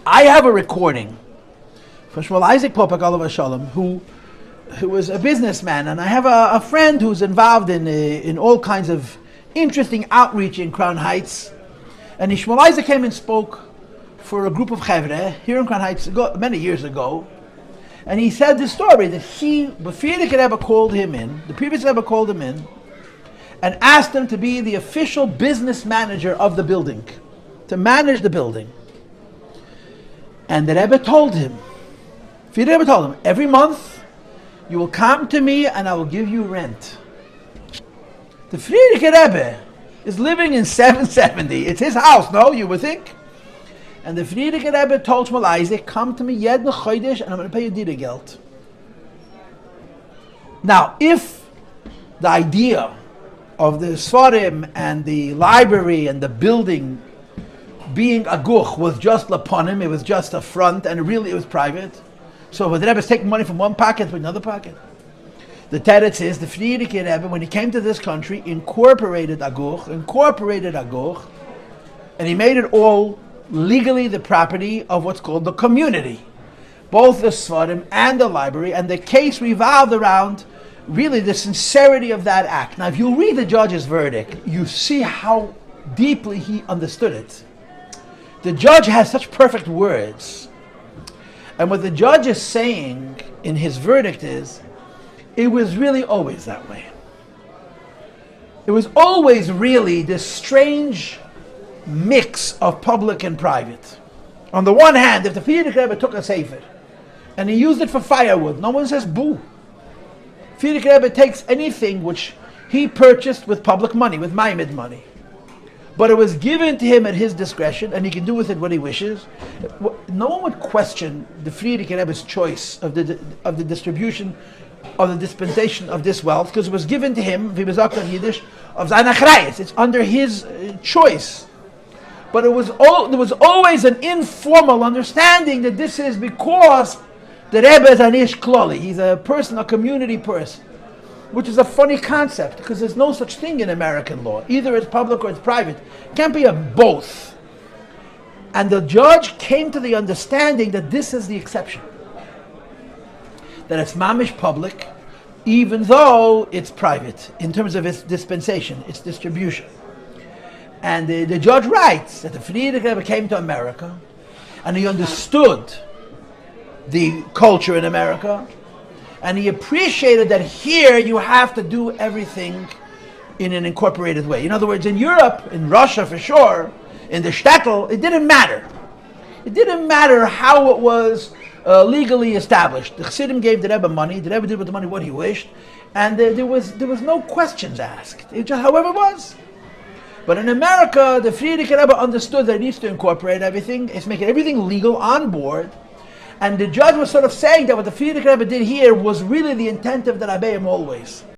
I have a recording from Shmuel Isaac Popak Alav Shalom, who was a businessman, and I have a friend who's involved in all kinds of interesting outreach in Crown Heights. And Shmuel Isaac came and spoke for a group of Chevre here in Crown Heights many years ago. And he said this story that before the Rebbe called him in, the previous Rebbe called him in, and asked him to be the official business manager of the building, to manage the building. And the Rebbe told him, every month you will come to me and I will give you rent. The Frierdiker Rebbe is living in 770. It's his house, no, you would think? And the Frierdiker Rebbe told Shmuel Isaac, come to me jeden chodesh and I'm going to pay you dira geld. Now, if the idea of the Sefarim and the library and the building being aguch was just laponim, it was just a front, and really it was private. So the Rebbe is taking money from one pocket to another pocket. The teretz is the Frierdiker Rebbe, when he came to this country, incorporated aguch, and he made it all legally the property of what's called the community, both the Sefarim and the library, and the case revolved around really the sincerity of that act. Now, if you read the judge's verdict, you see how deeply he understood it. The judge has such perfect words. And what the judge is saying in his verdict is, it was really always that way. It was always really this strange mix of public and private. On the one hand, if the Frierdiker Rebbe took a sefer and he used it for firewood, no one says boo. Frierdiker Rebbe takes anything which he purchased with public money, with Maimid money. But it was given to him at his discretion, and he can do with it what he wishes. No one would question the Frierdiker Rebbe's choice of the distribution, of the dispensation of this wealth, because it was given to him, wie besagt auf Yiddish, of seine Achrayes. It's under his choice. But there was always an informal understanding that this is because the Rebbe is an ish kloli. He's a person, a community person. Which is a funny concept, because there's no such thing in American law. Either it's public or it's private. It can't be a both. And the judge came to the understanding that this is the exception. That it's mamish public, even though it's private, in terms of its dispensation, its distribution. And the judge writes that the Frierdiker Rebbe came to America, and he understood the culture in America, and he appreciated that here you have to do everything in an incorporated way. In other words, in Europe, in Russia for sure, in the shtetl, it didn't matter. It didn't matter how it was legally established. The Chassidim gave the Rebbe money, the Rebbe did with the money what he wished, and there was no questions asked. It just however it was. But in America, the Frierdiker Rebbe understood that it needs to incorporate everything. It's making everything legal on board. And the judge was sort of saying that what the Frierdiker Rebbe did here was really the intent of the Rabbeim always.